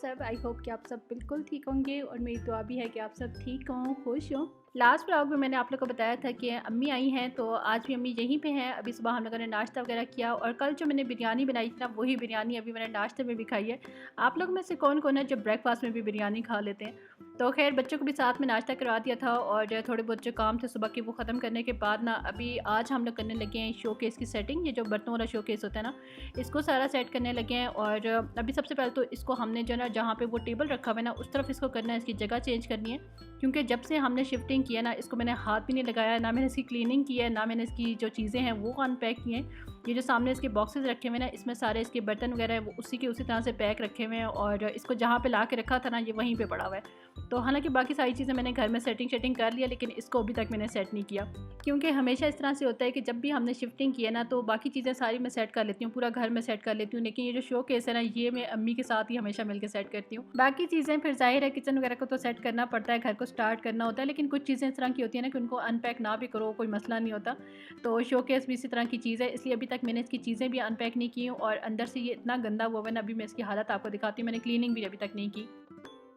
सब, I hope कि आप सब बिल्कुल ठीक होंगे और मेरी दुआ भी है कि आप सब ठीक हों, खुश हों। लास्ट व्लॉग में मैंने आप लोग को बताया था कि अम्मी आई हैं, तो आज भी अम्मी यहीं पे हैं। अभी सुबह हम लोगों ने नाश्ता वगैरह किया और कल जो मैंने बिरयानी बनाई थी ना, वही बिरयानी अभी मैंने नाश्ते में भी खाई है। आप लोग में से कौन कौन है जो ब्रेकफास्ट में भी बिरयानी खा लेते हैं? तो खैर बच्चों को भी साथ में नाश्ता करवा दिया था और थोड़े बहुत जो काम थे सुबह के वो ख़त्म करने के बाद ना अभी आज हम लोग करने लगे हैं शो केस की सेटिंग। ये जो बर्तनों वाला शो केस होता है ना, इसको सारा सेट करने लगे हैं। और अभी सबसे पहले तो इसको हमने जो ना जहाँ पे वो टेबल रखा हुआ है ना, उस तरफ इसको करना है, इसकी जगह चेंज करनी है। क्योंकि जब से हमने शिफ्टिंग किया ना, इसको मैंने हाथ भी नहीं लगाया, ना मैंने इसकी क्लीनिंग की है, ना मैंने इसकी जो चीज़ें हैं वो अनपैक किए हैं। ये जो सामने इसके बॉक्सेस रखे हुए हैं ना, इसमें सारे इसके बर्तन वगैरह है वो उसी के उसी तरह से पैक रखे हुए हैं और इसको जहाँ पे ला के रखा था ना, ये वहीं पे पड़ा हुआ है। तो हालांकि बाकी सारी चीज़ें मैंने घर में सेटिंग कर लिया, लेकिन इसको अभी तक मैंने सेट नहीं किया। क्योंकि हमेशा इस तरह से होता है कि जब भी हमने शिफ्टिंग की है ना, तो बाकी चीज़ें सारी मैं सेट कर लेती हूँ, पूरा घर में सेट कर लेती हूँ, लेकिन ये जो शो केस है ना, ये मैं अम्मी के साथ ही हमेशा मिलकर सेट करती हूँ। बाकी चीज़ें फिर जाहिर है किचन वगैरह को तो सेट करना पड़ता है, घर को स्टार्ट करना होता है, लेकिन कुछ चीज़ें इस तरह की होती है ना कि उनको अनपैक ना भी करो कोई मसला नहीं होता। तो शो केस भी इसी तरह की चीज़ है, इसलिए अभी तक मैंने इसकी चीज़ें भी अनपैक नहीं की हूँ और अंदर से ये इतना गंदा हुआ है ना, अभी मैं इसकी हालत आपको दिखाती हूँ। मैंने क्लीनिंग भी अभी तक नहीं की,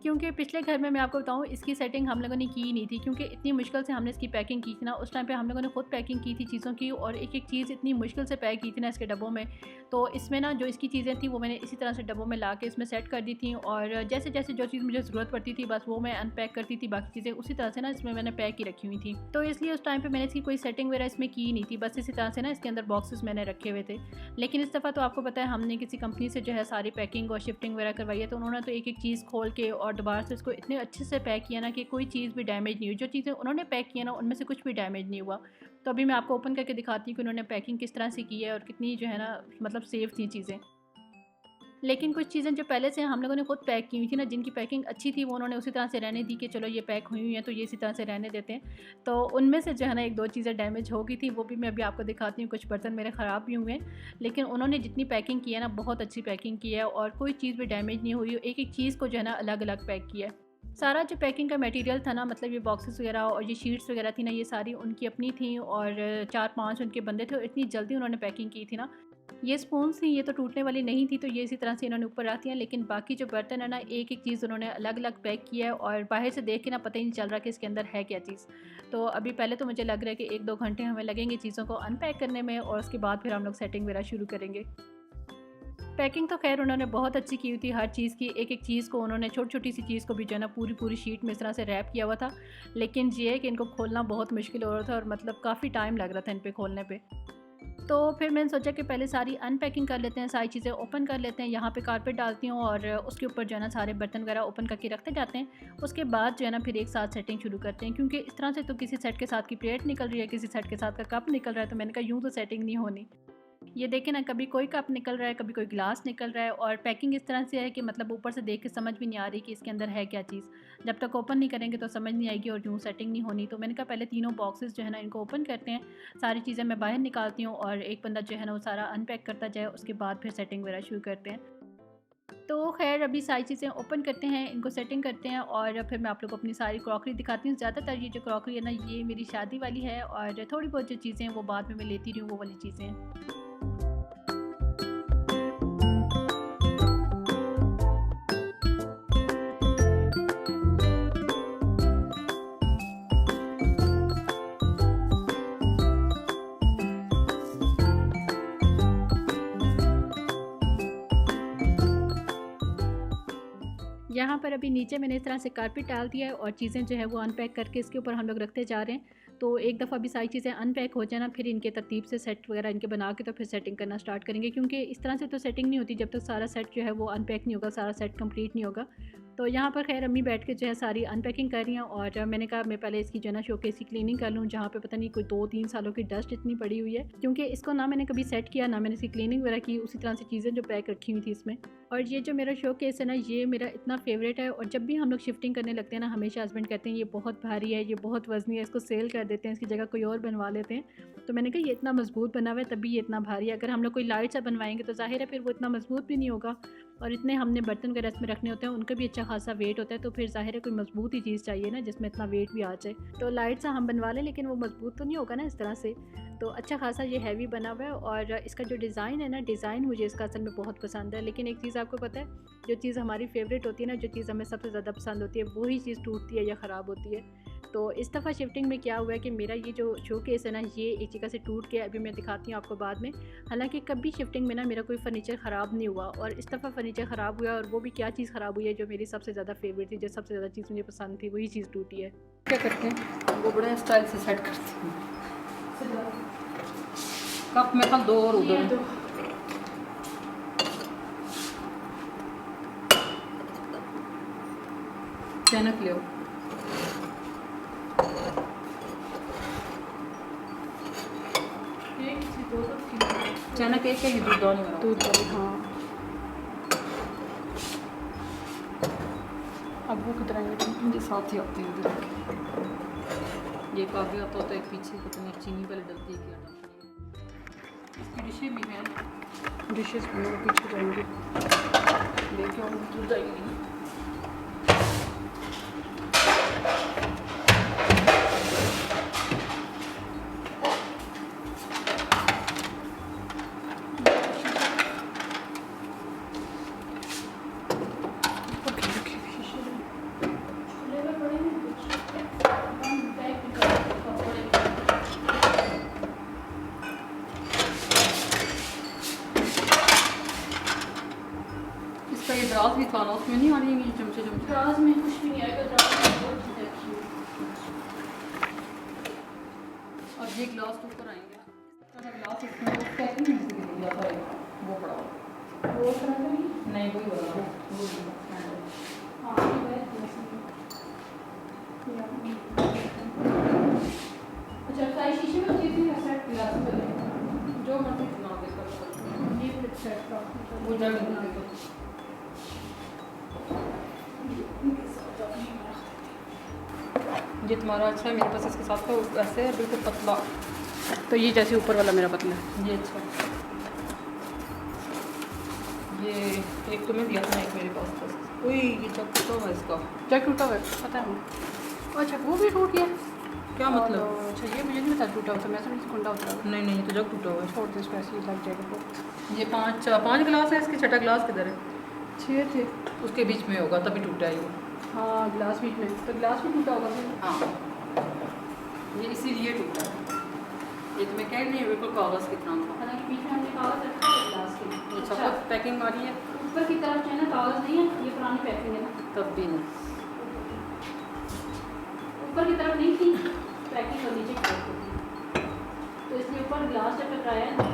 क्योंकि पिछले घर में मैं आपको बताऊँ इसकी सेटिंग हम लोगों ने की ही नहीं थी, क्योंकि इतनी मुश्किल से हमने इसकी पैकिंग की थी ना। उस टाइम पे हम लोगों ने खुद पैकिंग की थी चीज़ों की और एक एक चीज़ इतनी मुश्किल से पैक की थी ना इसके डब्बों में। तो इसमें ना जो इसकी चीज़ें थी वो मैंने इसी तरह से डब्बों में ला के इसमें सेट कर दी थी और जैसे जैसे जो चीज़ मुझे ज़रूरत पड़ती थी बस वो मैं अनपैक करती थी, बाकी चीज़ें उसी तरह से ना इसमें मैंने पैक ही रखी हुई थी। तो इसलिए उस टाइम पर मैंने इसकी कोई सेटिंग वगैरह इसमें की नहीं थी, बस इसी तरह से ना इसके अंदर बॉक्सेस मैंने रखे हुए थे। लेकिन इस दफ़ा तो आपको पता है हमने किसी कंपनी से जो है सारी पैकिंग और शिफ्टिंग वगैरह करवाई है, तो उन्होंने तो एक एक चीज़ खोल के और दोबारा से इसको इतने अच्छे से पैक किया ना कि कोई चीज़ भी डैमेज नहीं हुई। जो चीज़ें उन्होंने पैक किया ना उनमें से कुछ भी डैमेज नहीं हुआ। तो अभी मैं आपको ओपन करके दिखाती हूँ कि उन्होंने पैकिंग किस तरह से की है और कितनी जो है ना मतलब सेफ़ थी चीज़ें। लेकिन कुछ चीज़ें जो पहले से हम लोगों ने खुद पैक की हुई थी ना, जिनकी पैकिंग अच्छी थी, वो उन्होंने उसी तरह से रहने दी कि चलो ये पैक हुई हुई हैं तो ये इसी तरह से रहने देते हैं। तो उनमें से जो है ना 1-2 चीज़ें डैमेज हो गई थी, वो भी मैं अभी आपको दिखाती हूँ। कुछ बर्तन मेरे ख़राब भी हुए हैं, लेकिन उन्होंने जितनी पैकिंग की है ना, बहुत अच्छी पैकिंग की है और कोई चीज़ भी डैमेज नहीं हुई। एक-एक चीज़ को जो है ना अलग-अलग पैक किया है। सारा जो पैकिंग का मटेरियल था ना, मतलब ये बॉक्सेस वगैरह और ये शीट्स वगैरह थी ना, ये सारी उनकी अपनी थी और 4-5 उनके बंदे थे और इतनी जल्दी उन्होंने पैकिंग की थी ना। ये स्पून्स थी, ये तो टूटने वाली नहीं थी, तो ये इसी तरह से इन्होंने ऊपर रख दिया। लेकिन बाकी जो बर्तन है ना, एक एक चीज़ उन्होंने अलग अलग पैक किया है और बाहर से देख के ना पता ही नहीं चल रहा कि इसके अंदर है क्या चीज़। तो अभी पहले तो मुझे लग रहा है कि 1-2 घंटे हमें लगेंगे चीज़ों को अनपैक करने में और उसके बाद फिर हम लोग सेटिंग वगैरह शुरू करेंगे। पैकिंग तो खैर उन्होंने बहुत अच्छी की हुई थी, हर चीज़ की एक एक चीज़ को उन्होंने छोटी-छोटी सी चीज़ को भी जो है ना पूरी शीट में इस तरह से रैप किया हुआ था। लेकिन ये है कि इनको खोलना बहुत मुश्किल हो रहा था और मतलब काफ़ी टाइम लग रहा था इन पे खोलने पे। तो फिर मैंने सोचा कि पहले सारी अनपैकिंग कर लेते हैं, सारी चीज़ें ओपन कर लेते हैं। यहाँ पे कारपेट डालती हूँ और उसके ऊपर जो है ना सारे बर्तन वगैरह ओपन करके रखते जाते हैं। उसके बाद जो है ना फिर एक साथ सेटिंग शुरू करते हैं, क्योंकि इस तरह से तो किसी सेट के साथ की प्लेट निकल रही है, किसी सेट के साथ का कप निकल रहा है, तो मैंने कहा यूँ तो सेटिंग नहीं होनी। ये देखें ना, कभी कोई कप निकल रहा है, कभी कोई ग्लास निकल रहा है और पैकिंग इस तरह से है कि मतलब ऊपर से देख के समझ भी नहीं आ रही कि इसके अंदर है क्या चीज़। जब तक ओपन नहीं करेंगे तो समझ नहीं आएगी और यूँ सेटिंग नहीं होनी। तो मैंने कहा पहले तीनों बॉक्सेस जो है ना इनको ओपन करते हैं, सारी चीज़ें मैं बाहर निकालती हूँ और एक बंदा जो है ना वो सारा अनपैक करता जाए, उसके बाद फिर सेटिंग वगैरह शुरू करते हैं। तो खैर अभी सारी चीज़ें ओपन करते हैं, इनको सेटिंग करते हैं और फिर मैं आप लोग को अपनी सारी क्रॉकरी दिखाती हूँ। ज़्यादातर ये जो क्रॉकरी है ना, ये मेरी शादी वाली है और थोड़ी बहुत जो चीज़ें हैं वो बाद में मैं लेती रही हूँ, वो वाली चीज़ें हैं। यहाँ पर अभी नीचे मैंने इस तरह से कारपेट डाल दिया है और चीज़ें जो है वो अनपैक करके इसके ऊपर हम लोग रखते जा रहे हैं। तो एक दफ़ा भी सारी चीज़ें अनपैक हो जाए ना, फिर इनके तरतीब से सेट वगैरह इनके बना के तो फिर सेटिंग करना स्टार्ट करेंगे, क्योंकि इस तरह से तो सेटिंग नहीं होती जब तक सारा सेट जो है वो अनपैक नहीं होगा, सारा सेट कंप्लीट नहीं होगा। तो यहाँ पर खैर अम्मी बैठ के जो है सारी अनपैकिंग कर रही हैं और मैंने कहा मैं पहले इसकी जो है ना शोकेस की क्लीनिंग कर लूँ, जहाँ पे पता नहीं कोई 2-3 सालों की डस्ट इतनी पड़ी हुई है, क्योंकि इसको ना मैंने कभी सेट किया, ना मैंने इसकी क्लीनिंग वगैरह की, उसी तरह से चीज़ें जो पैक रखी हुई थी इसमें। और ये जो मेरा शोकेस है ना, ये मेरा इतना फेवरेट है और जब भी हम लोग शिफ्टिंग करने लगते हैं ना, हमेशा हस्बैंड कहते हैं ये बहुत भारी है, ये बहुत वज़नी है, इसको सेल कर देते हैं, इसकी जगह कोई और बनवा लेते हैं। तो मैंने कहा ये इतना मजबूत बना हुआ है तभी ये इतना भारी है, अगर हम लोग कोई लाइट सा बनवाएंगे तो ज़ाहिर है फिर वो इतना मजबूत भी नहीं होगा और इतने हमने बर्तन वगैरह इसमें रखने होते हैं, उनका भी अच्छा खासा वेट होता है, तो फिर ज़ाहिर है कोई मजबूत ही चीज़ चाहिए ना जिसमें इतना वेट भी आ जाए। तो लाइट सा हम बनवा लें, लेकिन वो मजबूत तो नहीं होगा ना इस तरह से। तो अच्छा खासा ये हैवी बना हुआ है। और इसका जो डिज़ाइन है ना, डिज़ाइन मुझे इसका असल में बहुत पसंद है। लेकिन एक चीज़ आपको पता है, जो चीज़ हमारी फेवरेट होती है ना, जो चीज़ हमें सबसे ज़्यादा पसंद होती है, वही चीज़ टूटती है या ख़राब होती है। तो इस दफ़ा शिफ्टिंग में क्या हुआ है कि मेरा ये जो शोकेस है ना, ये एक जगह से टूट गया। अभी मैं दिखाती हूँ आपको बाद में। हालांकि कभी शिफ्टिंग में ना मेरा कोई फ़र्नीचर ख़राब नहीं हुआ, और इस दफ़ा फ़र्नीचर ख़राब हुआ, और वो भी क्या चीज़ ख़राब हुई है जो मेरी सबसे ज़्यादा फेवरेट थी, जो सबसे ज़्यादा चीज़ मुझे पसंद थी, वही चीज़ टूटी है। क्या करते हैं, वो बड़े स्टाइल से सेट करते हैं। कप में कल 2 और उधर चैनक ले चैनक एक है, दूध वाली वाला दूध वाली। हाँ, अब वो कितना मुझे साथ ही आती है दूध। ये आगे आता होता है, एक पीछे पता नहीं चीनी पहले डलती है क्या। इसकी डिशें भी हैं, डिशेस पीछे जाएंगे, देखो दूध जाएगी। इसका ये दराज भी था ना, उसमें नहीं आ रही है चमचे चमचे। दराज में कुछ भी नहीं आएगा, दराज में बहुत चीज़ें रखी हुई। और ये ग्लास के ऊपर आएंगे ना, ग्लास इसमें वो पैकिंग में से दिया था वो बड़ा, वो तरह का नहीं वही वाला वो हाँ, अच्छा सारी शीशे में चीज़ नहीं है, सेट ग्लास में जो मर्जी बना दे कर ये फिर सेट का वो जग बना दे। ये तुम्हारा अच्छा है, मेरे पास इसके साथ तो वैसे है बिल्कुल पतला, तो ये जैसे ऊपर वाला मेरा पतला है। ये अच्छा। ये एक तुम्हें दिया था, एक मेरे पास था। ओए ये जग टूटा हुआ है इसका। जग टूटा हुआ है, पता है। अच्छा वो भी टूट गया, क्या मतलब? अच्छा ये मुझे नहीं पता टूटा हुआ था, मैं समझी कुंडा उतरा। नहीं नहीं, ये तो जग टूटा हुआ है। छोड़ दो इसको, ऐसे ही लग जाएगा बहुत। ये 5 गिलास है, इसके 6ठा गिलास किधर है? 6 थे। उसके बीच में होगा तभी टूटा है ये। हाँ गिलास बीच में, तो गिलास भी टूटा होगा फिर। हाँ ये इसीलिए टूटा है। ये तो मैं कह रही हूँ बिल्कुल कागज़ की तरह था। हालांकि बीच में हमने कागज़ रखा है गिलास के। ये सब पैकिंग वाली है, ऊपर की तरफ जो है ना कागज़ नहीं है, ये पुरानी पैकिंग है ना। तब भी नहीं। ऊपर की तरफ नहीं थी पैकिंग, और नीचे की तरफ थी, तो इसलिए ऊपर गिलास जब टकराया है ना,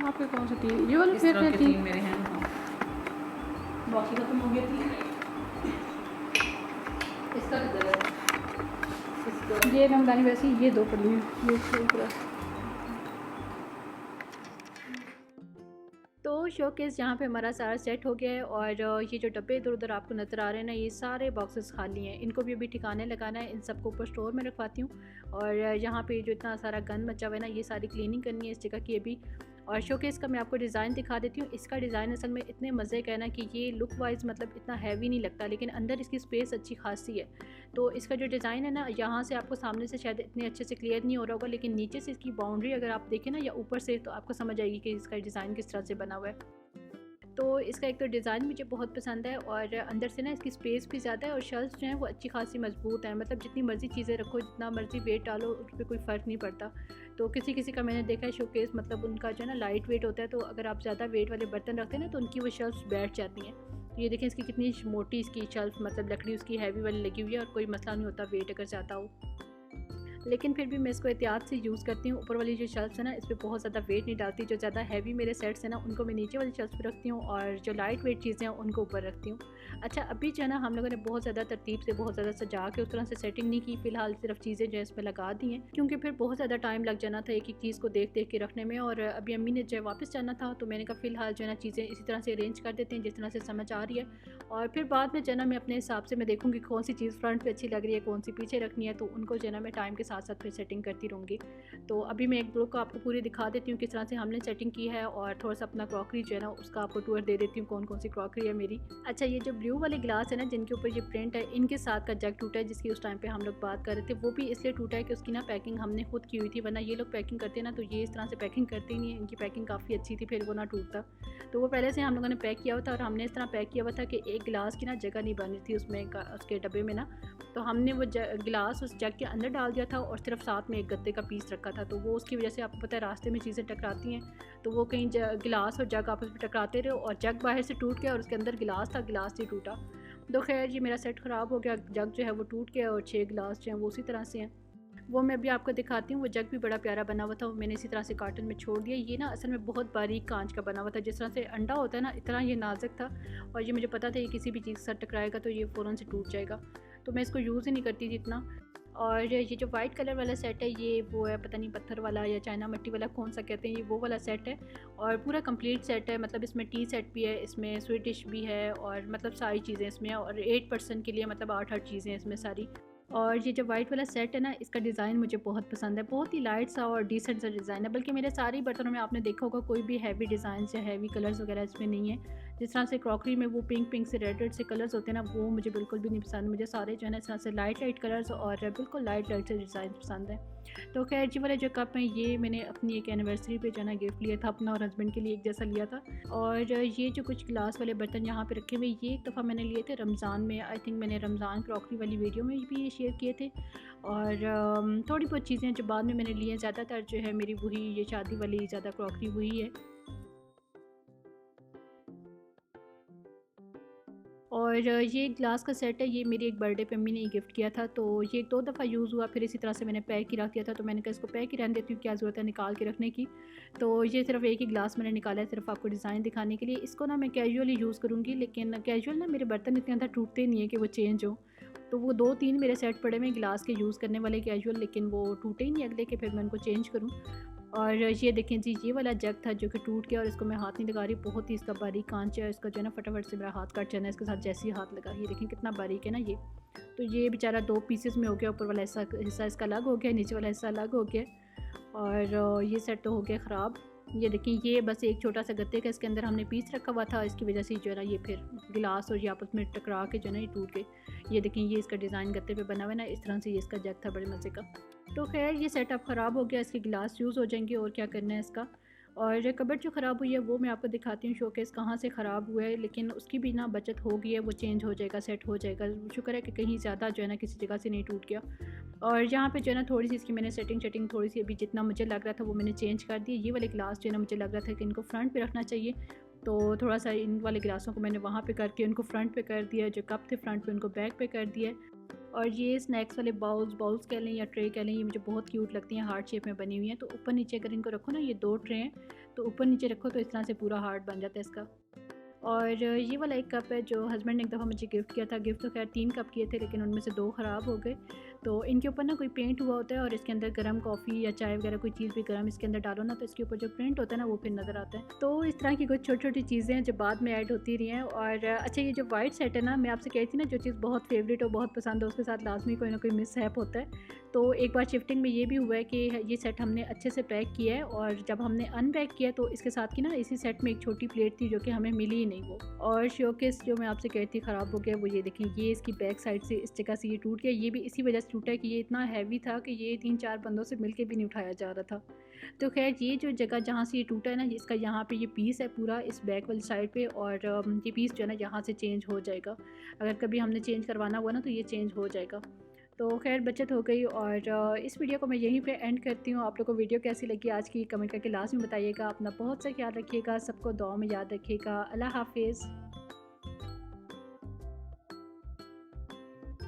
आपके कौन सी थी? ये वाली इस फिर तरह के थी, 3 मेरे हैं। हाँ बाकी खत्म हो गया थी। इसका किधर है? इसका ये रमदानी वैसे ही, ये 2 पड़ी हैं, ये पूरा। तो शोकेस जहाँ पे हमारा सारा सेट हो गया है, और ये जो डब्बे इधर उधर आपको नज़र आ रहे हैं ना, ये सारे बॉक्सेस खाली हैं। इनको भी अभी ठिकाने लगाना है, इन सबको ऊपर स्टोर में रखवाती हूँ। और यहाँ पे जो इतना सारा गंद मचा हुआ है ना, ये सारी क्लीनिंग करनी है इस जगह की अभी। और शोकेस का मैं आपको डिज़ाइन दिखा देती हूँ। इसका डिज़ाइन असल में इतने मज़े का है ना कि ये लुक वाइज मतलब इतना हैवी नहीं लगता, लेकिन अंदर इसकी स्पेस अच्छी खासी है। तो इसका जो डिज़ाइन है ना, यहाँ से आपको सामने से शायद इतने अच्छे से क्लियर नहीं हो रहा होगा, लेकिन नीचे से इसकी बाउंड्री अगर आप देखें ना, या ऊपर से, तो आपको समझ आएगी कि इसका डिज़ाइन किस तरह से बना हुआ है। तो इसका एक तो डिज़ाइन मुझे बहुत पसंद है, और अंदर से ना इसकी स्पेस भी ज़्यादा है, और शेल्फ जो हैं वो अच्छी खासी मजबूत हैं। मतलब जितनी मर्ज़ी चीज़ें रखो, जितना मर्ज़ी वेट डालो, उस पर कोई फ़र्क नहीं पड़ता। तो किसी किसी का मैंने देखा है शोकेस, मतलब उनका जो है ना लाइट वेट होता है, तो अगर आप ज़्यादा वेट वाले बर्तन रखते हैं ना, तो उनकी वो शेल्फ बैठ जाती हैं। तो ये देखें इसकी कितनी मोटी इसकी शेल्फ, मतलब लकड़ी उसकी हैवी वाली लगी हुई है, और कोई मसला नहीं होता वेट अगर ज़्यादा हो। लेकिन फिर भी मैं इसको एहतियात से यूज़ करती हूँ। ऊपर वाली जो शेल्फ्स है ना, इस पर बहुत ज़्यादा वेट नहीं डालती। जो ज़्यादा हैवी मेरे सेट्स हैं ना, उनको मैं नीचे वाली शेल्फ पर रखती हूँ, और जो लाइट वेट चीज़ें हैं उनको ऊपर रखती हूँ। अच्छा अभी जो है ना, हम लोगों ने बहुत ज़्यादा तरतीब से, बहुत ज़्यादा सजा के उस तरह से सेटिंग नहीं की। फ़िलहाल सिर्फ चीज़ें जो है इसमें लगा दी हैं, क्योंकि फिर बहुत ज़्यादा टाइम लग जाना था एक एक चीज़ को देख देख के रखने में। और अभी अम्मी ने जो है वापस जाना था, तो मैंने कहा फ़िलहाल जो है ना चीज़ें इसी तरह से अरेंज कर देते हैं जिस तरह से समझ आ रही है। और फिर बाद में जो है ना, मैं अपने हिसाब से मैं देखूँगी कौन सी चीज़ फ्रंट पे अच्छी लग रही है, कौन सी पीछे रखनी है, तो उनको जो है ना मैं टाइम के साथ साथ साथ फिर सेटिंग करती रहूँगी। तो अभी मैं एक ब्लॉग को आपको पूरी दिखा देती हूँ किस तरह से हमने सेटिंग की है, और थोड़ा सा अपना क्रॉकरी जो है ना उसका आपको टूर दे देती हूँ कौन कौन सी क्रॉकरी है मेरी। अच्छा, ये जो ब्लू वाले गिलास है ना जिनके ऊपर ये प्रिंट है, इनके साथ का जग टूटा है जिसकी उस टाइम पे हम लोग बात कर रहे थे। वो भी इसलिए टूटा है कि उसकी ना पैकिंग हमने खुद की हुई थी, वरना ये लोग पैकिंग करते हैं ना तो ये इस तरह से पैकिंग करते ही नहीं है। इनकी पैकिंग काफ़ी अच्छी थी, फिर वो ना टूटता। तो वो पहले से हम लोगों ने पैक किया हुआ था, और हमने इस तरह पैक किया हुआ था कि एक गिलास की ना जगह नहीं बन रही थी उसमें उसके डब्बे में ना। तो हमने वो गिलास उस जग के अंदर डाल दिया था, और सिर्फ साथ में एक गत्ते का पीस रखा था। तो वो उसकी वजह से आपको पता है रास्ते में चीज़ें टकराती हैं, तो वो कहीं गिलास और जग आपस में टकराते रहे, और जग बाहर से टूट गया और उसके अंदर गिलास था, गिलास से टूटा। तो खैर ये मेरा सेट ख़राब हो गया, जग जो है वो टूट गया, और 6 गिलास जो हैं वो उसी तरह से हैं। वो मैं अभी आपको दिखाती हूँ। वो जग भी बड़ा प्यारा बना हुआ था, वो मैंने इसी तरह से कार्टन में छोड़ दिया। ये ना असल में बहुत बारीक कांच का बना हुआ था, जिस तरह से अंडा होता है ना इतना ये नाजुक था, और ये मुझे पता था ये किसी भी चीज़ के साथ टकराएगा तो ये फ़ौरन से टूट जाएगा, तो मैं इसको यूज़ ही नहीं करती थी इतना। और ये जो वाइट कलर वाला सेट है ये वो है, पता नहीं पत्थर वाला या चाइना मिट्टी वाला कौन सा कहते हैं, ये वो वाला सेट है। और पूरा कंप्लीट सेट है, मतलब इसमें टी सेट भी है, इसमें स्वीट डिश भी है, और मतलब सारी चीज़ें इसमें, और 8 पर्सन के लिए मतलब 8 चीज़ें इसमें सारी। और ये जो वाइट वाला सेट है ना इसका डिज़ाइन मुझे बहुत पसंद है, बहुत ही लाइट सा और डिसेंट सा डिज़ाइन है। बल्कि मेरे सारे बर्तनों में आपने देखा होगा कोई भी हैवी डिज़ाइन या हैवी कलर्स वगैरह इसमें नहीं है। जिस तरह से क्रॉकरी में वो पिंक पिंक से रेड रेड से कलर्स होते हैं ना, वो मुझे बिल्कुल भी नहीं पसंद। मुझे सारे जो है ना इस तरह से लाइट लाइट कलर्स और बिल्कुल लाइट लाइट से डिज़ाइन पसंद है। तो खैर जी वाले जो कप हैं ये मैंने अपनी एक एनिवर्सरी पे जो है ना गिफ्ट लिया था, अपना और हस्बैंड के लिए एक जैसा लिया था। और ये जो कुछ गिलास वाले बर्तन यहाँ पे रखे हुए, ये एक दफ़ा मैंने लिए थे रमज़ान में। आई थिंक मैंने रमज़ान क्रॉकरी वाली वीडियो में भी ये शेयर किए थे। और थोड़ी बहुत चीज़ें जो बाद में मैंने लिए, ज़्यादातर जो है मेरी वही ये शादी वाली ज़्यादा क्रॉकरी वही है। और ये ग्लास का सेट है, ये मेरी एक बर्थडे पे अम्मी ने गिफ्ट किया था। तो ये 2 दफ़ा यूज़ हुआ, फिर इसी तरह से मैंने पैक ही रख दिया था। तो मैंने कहा इसको पैक ही रहने देती हूँ, क्या ज़रूरत है निकाल के रखने की। तो ये सिर्फ एक ही ग्लास मैंने निकाला है, सिर्फ आपको डिज़ाइन दिखाने के लिए। इसको ना मैं कैजुअली यूज़ करूँगी, लेकिन कैजुअल ना मेरे बर्तन इतने ज़्यादा टूटते नहीं है कि वो चेंज हो। तो वो 2-3 मेरे सेट पड़े हुए गिलास के यूज़ करने वाले कैजुअल, लेकिन वो टूटे ही नहीं अगले के, फिर मैं उनको चेंज करूँ। और ये देखें जी, ये वाला जग था जो कि टूट गया, और इसको मैं हाथ नहीं लगा रही, बहुत ही इसका बारीक कांच है। इसका जो है ना फटाफट से मेरा हाथ कट जाना है इसके साथ जैसे ही हाथ लगा। ये देखें कितना बारीक है ना ये। तो ये बेचारा 2 पीसेस में हो गया, ऊपर वाला हिस्सा इसका अलग हो गया, नीचे वाला हिस्सा अलग हो गया। और ये सेट तो हो गया ख़राब। ये देखें, ये बस एक छोटा सा गत्ते का इसके अंदर हमने पीस रखा हुआ था, इसकी वजह से जो है ना ये फिर गिलास और ये आपस में टकरा के जो है ना ये टूट गए। ये देखें, ये इसका डिज़ाइन गत्ते पे बना हुआ है ना, इस तरह से ये इसका जग था बड़े मज़े का। तो खैर ये सेटअप ख़राब हो गया, इसके गिलास यूज़ हो जाएंगे, और क्या करना है इसका। और कबर्ड जो ख़राब हुई है वो मैं आपको दिखाती हूँ, शोकेस कहाँ से ख़राब हुआ है, लेकिन उसकी भी ना बचत हो गई है, वो चेंज हो जाएगा, सेट हो जाएगा। शुक्र है कि कहीं ज़्यादा जो है ना किसी जगह से नहीं टूट गया। और यहाँ पे जो है ना थोड़ी सी इसकी मैंने सेटिंग थोड़ी सी अभी जितना मुझे लग रहा था वो मैंने चेंज कर दी। ये वाले गिलास जो है ना मुझे लग रहा था कि इनको फ्रंट पे रखना चाहिए, तो थोड़ा सा इन वाले गिलासों को मैंने वहाँ पे करके उनको फ्रंट पे कर दिया, जो कप थे फ्रंट पे उनको बैक पे कर दिया। और ये स्नैक्स वाले बाउल्स कह लें या ट्रे कह लें, ये मुझे बहुत क्यूट लगती हैं, हार्ट शेप में बनी हुई हैं। तो ऊपर नीचे अगर इनको रखो ना, ये 2 ट्रे हैं, तो ऊपर नीचे रखो तो इस तरह से पूरा हार्ट बन जाता है इसका। और ये वाला एक कप है जो हस्बैंड ने एक दफ़ा मुझे गिफ्ट किया था। गिफ्ट तो खैर 3 कप किए थे, लेकिन उनमें से 2 ख़राब हो गए। तो इनके ऊपर ना कोई पेंट हुआ होता है, और इसके अंदर गर्म कॉफ़ी या चाय वगैरह कोई चीज़ भी गर्म इसके अंदर डालो ना, तो इसके ऊपर जो प्रिंट होता है ना वो फिर नज़र आता है। तो इस तरह की कुछ छोटी छोटी चीज़ें हैं जो बाद में ऐड होती रही हैं। और अच्छा, ये जो वाइट सेट है ना, मैं आपसे कह रही थी ना, जो चीज़ बहुत फेवरेट और बहुत पसंद है उसके साथ लाजमी कोई ना कोई मिसहैप होता है। तो एक बार शिफ्टिंग में ये भी हुआ है कि ये सेट हमने अच्छे से पैक किया है, और जब हमने अनपैक किया तो इसके साथ की ना इसी सेट में एक छोटी प्लेट थी जो कि हमें मिली ही नहीं वो। और शोकेस जो मैं आपसे कहती थी ख़राब हो गया, वो ये देखें, ये इसकी बैक साइड से इस जगह से ये टूट गया। ये भी इसी वजह से टूटा है कि ये इतना हैवी था कि ये 3-4 बंदों से मिलके भी नहीं उठाया जा रहा था। तो खैर ये जो जगह जहाँ से ये टूटा है ना, इसका यहाँ पे ये पीस है पूरा इस बैक वाली साइड पे, और ये पीस जो है ना यहाँ से चेंज हो जाएगा। अगर कभी हमने चेंज करवाना हुआ ना तो ये चेंज हो जाएगा। तो खैर बचत हो गई। और इस वीडियो को मैं यहीं पे एंड करती हूँ। आप लोगों को वीडियो कैसी लगी आज की कमेंट करके लास्ट में बताइएगा। अपना बहुत सा ख्याल रखिएगा, सबको दुआ में याद रखिएगा। अल्लाह हाफिज़।